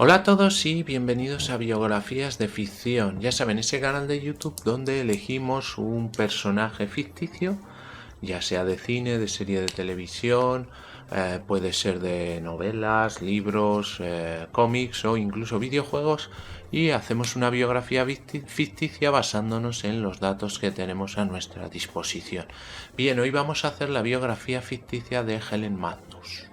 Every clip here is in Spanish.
Hola a todos y bienvenidos a Biografías de Ficción. Ya saben, ese canal de YouTube donde elegimos un personaje ficticio, ya sea de cine, de serie de televisión, puede ser de novelas, libros, cómics o incluso videojuegos, y hacemos una biografía ficticia basándonos en los datos que tenemos a nuestra disposición. Bien, hoy vamos a hacer la biografía ficticia de Helen Magnus.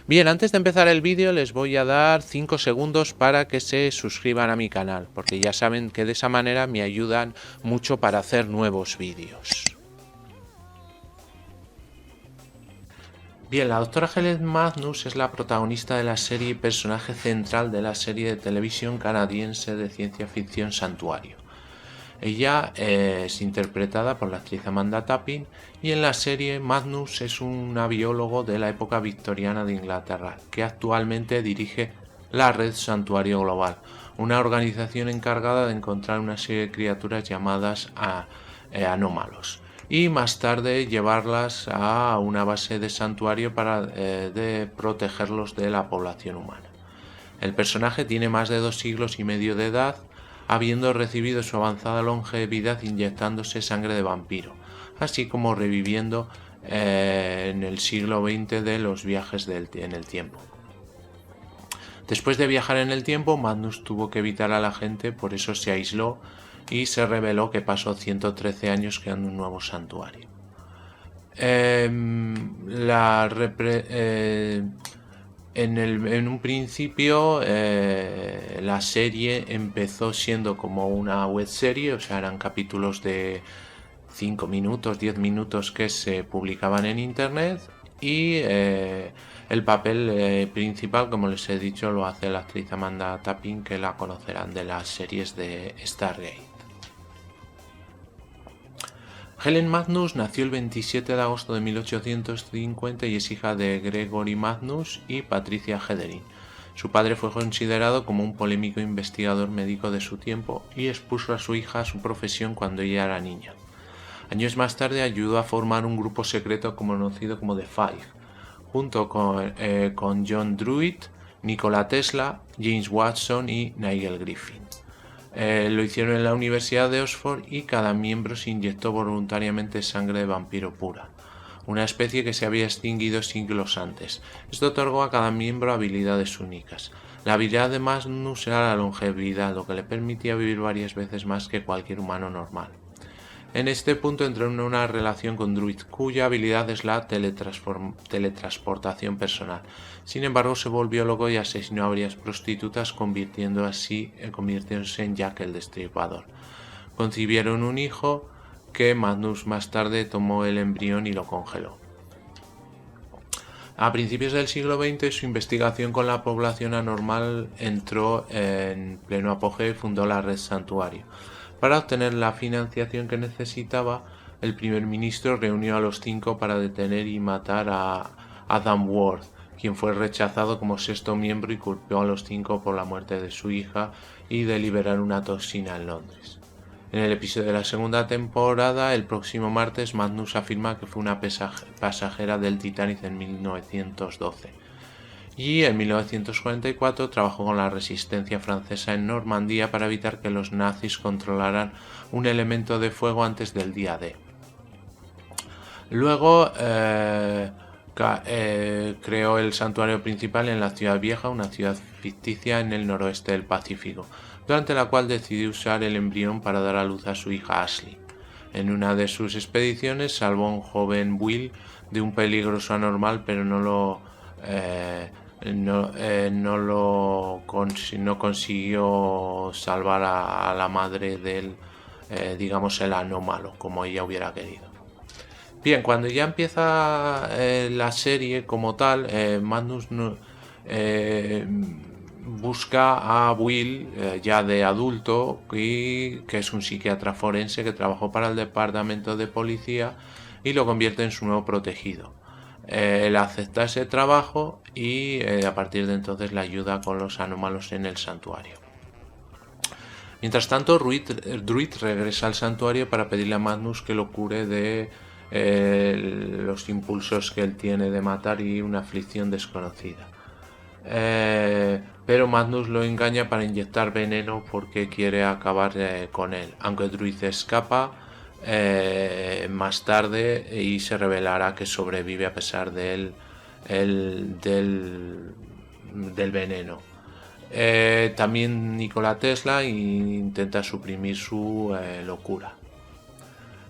Bien, antes de empezar el vídeo les voy a dar 5 segundos para que se suscriban a mi canal, porque ya saben que de esa manera me ayudan mucho para hacer nuevos vídeos. Bien, la doctora Helen Magnus es la protagonista de la serie y personaje central de la serie de televisión canadiense de ciencia ficción Santuario. Ella es interpretada por la actriz Amanda Tapping y en la serie Magnus es una biólogo de la época victoriana de Inglaterra que actualmente dirige la Red Santuario Global, una organización encargada de encontrar una serie de criaturas llamadas anómalos y más tarde llevarlas a una base de santuario para protegerlos de la población humana. El personaje tiene más de 2 siglos y medio de edad, habiendo recibido su avanzada longevidad inyectándose sangre de vampiro, así como reviviendo en el siglo XX de los viajes en el tiempo. Después de viajar en el tiempo, Magnus tuvo que evitar a la gente, por eso se aisló y se reveló que pasó 113 años creando un nuevo santuario. En un principio la serie empezó siendo como una webserie, o sea, eran capítulos de 5 minutos, 10 minutos que se publicaban en internet y el papel principal, como les he dicho, lo hace la actriz Amanda Tapping, que la conocerán de las series de Stargate. Helen Magnus nació el 27 de agosto de 1850 y es hija de Gregory Magnus y Patricia Heatherin. Su padre fue considerado como un polémico investigador médico de su tiempo y expuso a su hija a su profesión cuando ella era niña. Años más tarde ayudó a formar un grupo secreto conocido como The Five, junto con John Druitt, Nikola Tesla, James Watson y Nigel Griffin. Lo hicieron en la Universidad de Oxford y cada miembro se inyectó voluntariamente sangre de vampiro pura, una especie que se había extinguido siglos antes. Esto otorgó a cada miembro habilidades únicas. La habilidad de Magnus era la longevidad, lo que le permitía vivir varias veces más que cualquier humano normal. En este punto entró en una relación con Druid, cuya habilidad es la teletransportación personal. Sin embargo, se volvió loco y asesinó a varias prostitutas, convirtiéndose en Jack el Destripador. Concibieron un hijo que Magnus más tarde tomó el embrión y lo congeló. A principios del siglo XX, su investigación con la población anormal entró en pleno apogeo y fundó la Red Santuario. Para obtener la financiación que necesitaba, el primer ministro reunió a los 5 para detener y matar a Adam Worth, quien fue rechazado como sexto miembro y culpó a los 5 por la muerte de su hija y de liberar una toxina en Londres. En el episodio de la segunda temporada, el próximo martes, Magnus afirma que fue una pasajera del Titanic en 1912. Y en 1944 trabajó con la resistencia francesa en Normandía para evitar que los nazis controlaran un elemento de fuego antes del día D. Luego creó el santuario principal en la Ciudad Vieja, una ciudad ficticia en el noroeste del Pacífico, durante la cual decidió usar el embrión para dar a luz a su hija Ashley. En una de sus expediciones salvó a un joven Will de un peligroso anormal, pero no consiguió salvar a la madre del, el anómalo, como ella hubiera querido. Bien, cuando ya empieza la serie como tal, Magnus busca a Will, ya de adulto, que es un psiquiatra forense que trabajó para el departamento de policía, y lo convierte en su nuevo protegido. Él acepta ese trabajo y a partir de entonces le ayuda con los anómalos en el santuario. Mientras tanto, Druid regresa al santuario para pedirle a Magnus que lo cure de los impulsos que él tiene de matar y una aflicción desconocida. pero Magnus lo engaña para inyectar veneno porque quiere acabar con él, aunque Druid escapa más tarde y se revelará que sobrevive a pesar del veneno. También Nikola Tesla intenta suprimir su locura.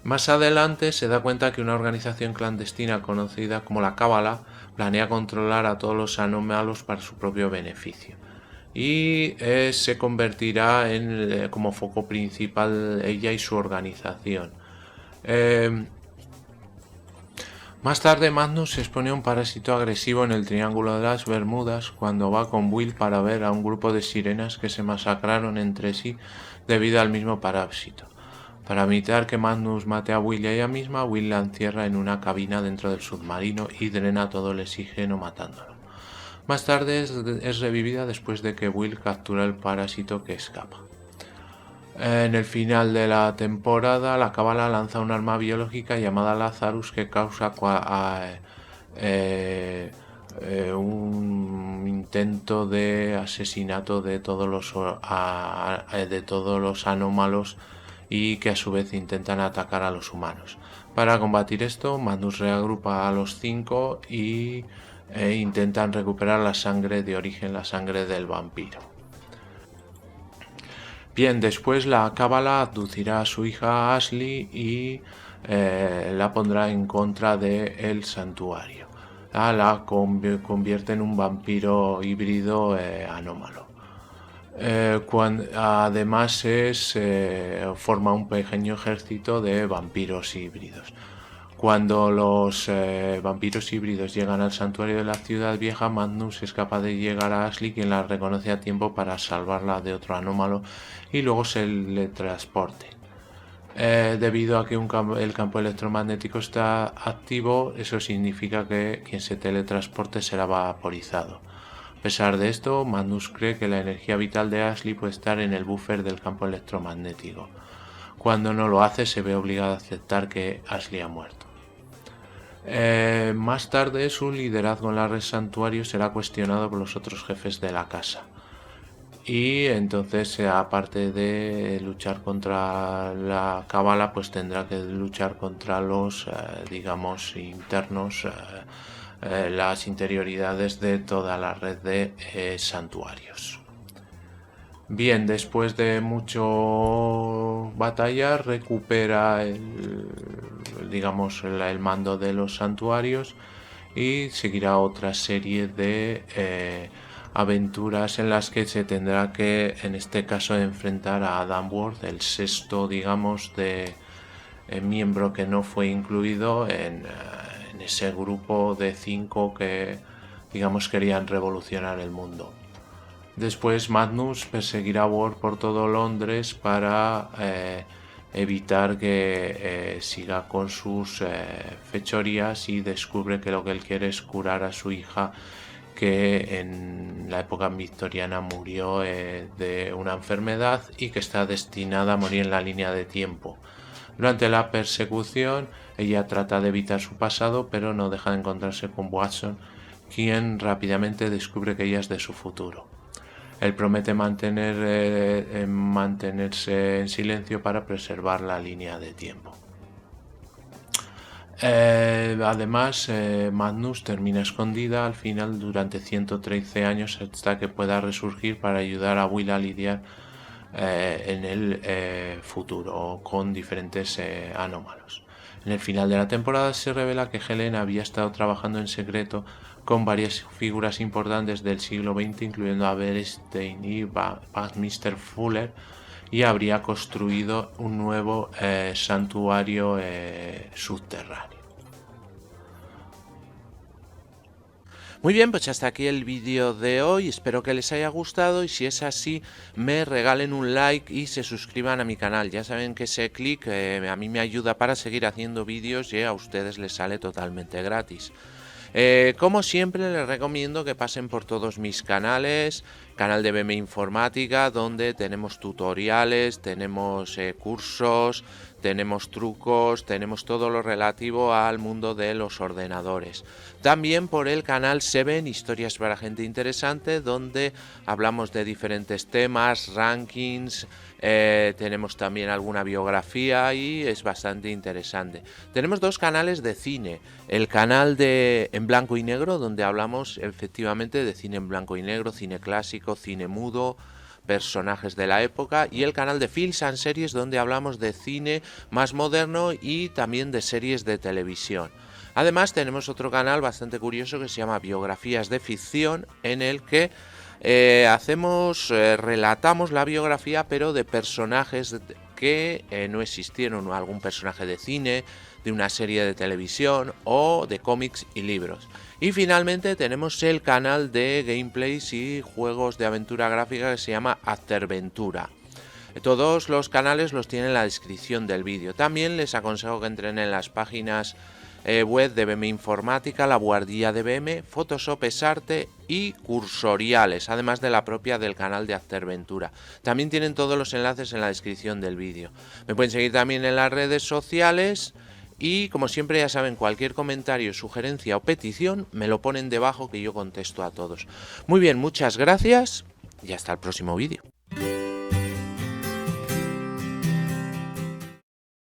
Más adelante se da cuenta que una organización clandestina conocida como la Cábala planea controlar a todos los anómalos para su propio beneficio y se convertirá como foco principal ella y su organización. Más tarde Magnus se expone a un parásito agresivo en el Triángulo de las Bermudas cuando va con Will para ver a un grupo de sirenas que se masacraron entre sí debido al mismo parásito. Para evitar que Magnus mate a Will y a ella misma, Will la encierra en una cabina dentro del submarino y drena todo el oxígeno matándolo. Más tarde es revivida después de que Will captura el parásito que escapa. En el final de la temporada, la Cábala lanza un arma biológica llamada Lazarus que causa un intento de asesinato de todos los anómalos y que a su vez intentan atacar a los humanos. Para combatir esto, Magnus reagrupa a los 5 y intentan recuperar la sangre de origen, la sangre del vampiro. Bien, después la Cábala abducirá a su hija Ashley y la pondrá en contra del santuario. La convierte en un vampiro híbrido anómalo. Además forma un pequeño ejército de vampiros híbridos. Cuando los vampiros híbridos llegan al santuario de la ciudad vieja, Magnus es capaz de llegar a Ashley, quien la reconoce a tiempo para salvarla de otro anómalo y luego se le transporte. Debido a que el campo electromagnético está activo, eso significa que quien se teletransporte será vaporizado. A pesar de esto, Magnus cree que la energía vital de Ashley puede estar en el buffer del campo electromagnético. Cuando no lo hace, se ve obligado a aceptar que Ashley ha muerto. Más tarde, su liderazgo en la red santuario será cuestionado por los otros jefes de la casa. Y entonces, aparte de luchar contra la Cábala, pues tendrá que luchar contra los, internos, las interioridades de toda la red de santuarios. Bien, después de mucho batallar, recupera el mando de los santuarios y seguirá otra serie de aventuras en las que se tendrá que, en este caso, enfrentar a Adam Worth, el sexto, miembro que no fue incluido en ese grupo de 5 que, querían revolucionar el mundo. Después Magnus perseguirá a Worth por todo Londres para evitar que siga con sus fechorías y descubre que lo que él quiere es curar a su hija, que en la época victoriana murió de una enfermedad y que está destinada a morir en la línea de tiempo. Durante la persecución, ella trata de evitar su pasado, pero no deja de encontrarse con Watson, quien rápidamente descubre que ella es de su futuro. Él promete mantenerse en silencio para preservar la línea de tiempo. Además, Magnus termina escondida al final durante 113 años hasta que pueda resurgir para ayudar a Will a lidiar en el futuro con diferentes anómalos. En el final de la temporada se revela que Helen había estado trabajando en secreto con varias figuras importantes del siglo XX, incluyendo a Bernstein y Buckminster Fuller, y habría construido un nuevo santuario subterráneo. Muy bien, pues hasta aquí el vídeo de hoy, espero que les haya gustado y si es así me regalen un like y se suscriban a mi canal. Ya saben que ese clic a mí me ayuda para seguir haciendo vídeos y a ustedes les sale totalmente gratis. Como siempre les recomiendo que pasen por todos mis canales, canal de BM Informática, donde tenemos tutoriales, tenemos cursos, tenemos trucos, tenemos todo lo relativo al mundo de los ordenadores. También por el canal 7, Historias para Gente Interesante, donde hablamos de diferentes temas, rankings, tenemos también alguna biografía y es bastante interesante. Tenemos dos canales de cine, el canal de En Blanco y Negro, donde hablamos efectivamente de cine en blanco y negro, cine clásico, cine mudo, personajes de la época, y el canal de Films and Series, donde hablamos de cine más moderno y también de series de televisión. Además tenemos otro canal bastante curioso que se llama Biografías de Ficción, en el que relatamos la biografía, pero de personajes que no existieron, o algún personaje de cine, de una serie de televisión o de cómics y libros. Y finalmente tenemos el canal de gameplays y juegos de aventura gráfica que se llama Afterventura. Todos los canales los tienen en la descripción del vídeo. También les aconsejo que entren en las páginas web de BM Informática, La Buhardilla de BM, Photoshop es Arte y Cursoriales, además de la propia del canal de Afterventura. También tienen todos los enlaces en la descripción del vídeo. Me pueden seguir también en las redes sociales y, como siempre, ya saben, cualquier comentario, sugerencia o petición me lo ponen debajo, que yo contesto a todos. Muy bien, muchas gracias y hasta el próximo vídeo.